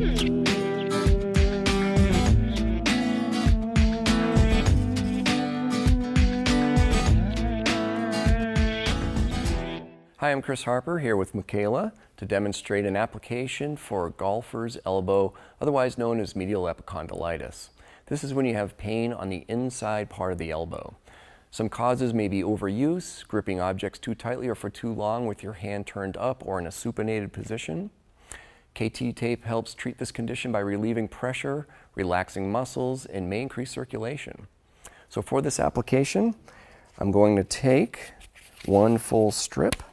Hi, I'm Chris Harper here with Michaela to demonstrate an application for golfer's elbow, otherwise known as medial epicondylitis. This is when you have pain on the inside part of the elbow. Some causes may be overuse, gripping objects too tightly or for too long with your hand turned up or in a supinated position. KT tape helps treat this condition by relieving pressure, relaxing muscles, and may increase circulation. So for this application, I'm going to take one full strip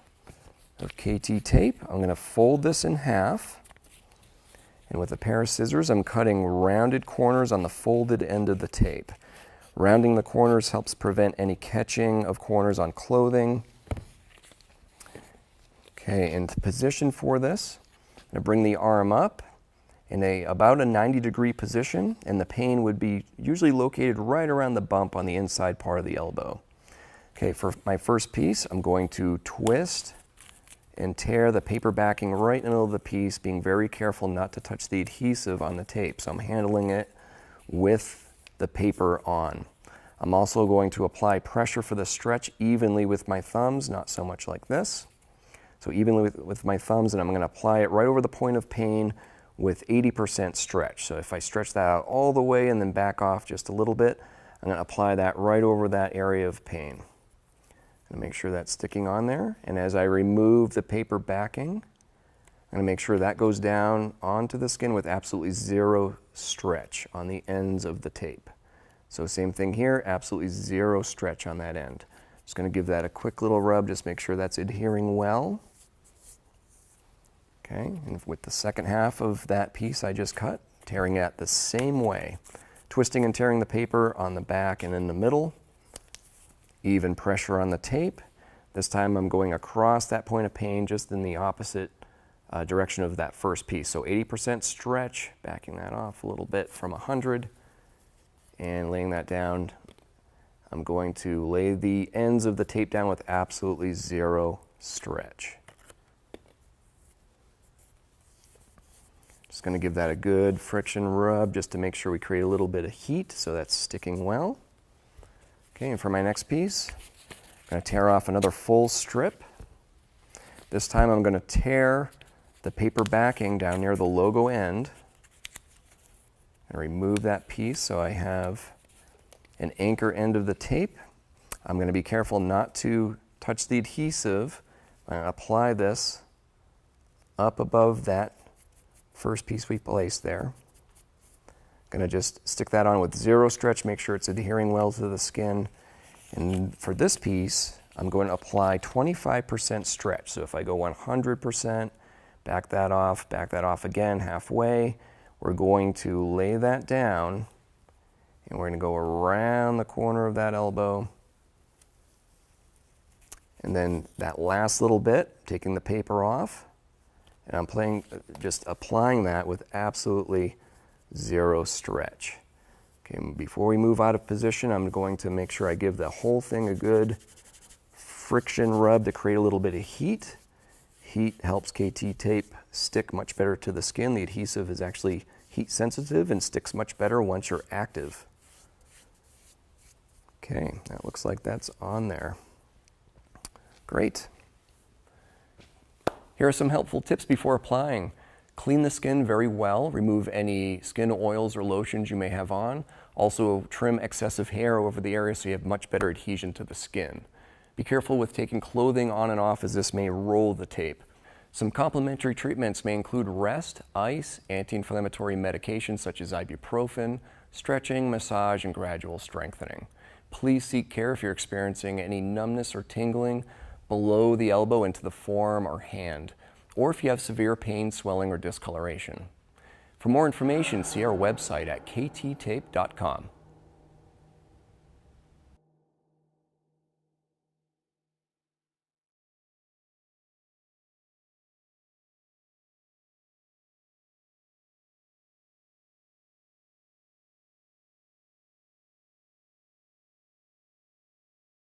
of KT tape. I'm going to fold this in half, and with a pair of scissors I'm cutting rounded corners on the folded end of the tape. Rounding the corners helps prevent any catching of corners on clothing. Okay, in position for this, I'm going to bring the arm up in about a 90-degree position, and the pain would be usually located right around the bump on the inside part of the elbow. Okay, for my first piece, I'm going to twist and tear the paper backing right in the middle of the piece, being very careful not to touch the adhesive on the tape. So I'm handling it with the paper on. I'm also going to apply pressure for the stretch evenly with my thumbs, not so much like this. So evenly with my thumbs, and I'm going to apply it right over the point of pain with 80% stretch. So if I stretch that out all the way and then back off just a little bit, I'm going to apply that right over that area of pain. And make sure that's sticking on there. And as I remove the paper backing, I'm going to make sure that goes down onto the skin with absolutely zero stretch on the ends of the tape. So same thing here, absolutely zero stretch on that end. Just going to give that a quick little rub, just make sure that's adhering well. Okay, and with the second half of that piece I just cut, tearing it the same way. Twisting and tearing the paper on the back and in the middle. Even pressure on the tape. This time I'm going across that point of pain just in the opposite direction of that first piece. So 80% stretch, backing that off a little bit from 100 and laying that down. I'm going to lay the ends of the tape down with absolutely zero stretch. Just going to give that a good friction rub just to make sure we create a little bit of heat so that's sticking well. Okay, and for my next piece, I'm going to tear off another full strip. This time I'm going to tear the paper backing down near the logo end and remove that piece so I have an anchor end of the tape. I'm going to be careful not to touch the adhesive. I'm going to apply this up above that first piece we placed there. Going to just stick that on with zero stretch, make sure it's adhering well to the skin. And for this piece, I'm going to apply 25% stretch. So if I go 100%, back that off again halfway, we're going to lay that down and we're going to go around the corner of that elbow. And then that last little bit, taking the paper off, and I'm just applying that with absolutely zero stretch. Okay, before we move out of position, I'm going to make sure I give the whole thing a good friction rub to create a little bit of heat. Heat helps KT tape stick much better to the skin. The adhesive is actually heat sensitive and sticks much better once you're active. Okay, that looks like that's on there. Great. Here are some helpful tips before applying. Clean the skin very well, remove any skin oils or lotions you may have on. Also trim excessive hair over the area so you have much better adhesion to the skin. Be careful with taking clothing on and off as this may roll the tape. Some complementary treatments may include rest, ice, anti-inflammatory medications such as ibuprofen, stretching, massage, and gradual strengthening. Please seek care if you're experiencing any numbness or tingling below the elbow into the forearm or hand, or if you have severe pain, swelling, or discoloration. For more information, see our website at kttape.com.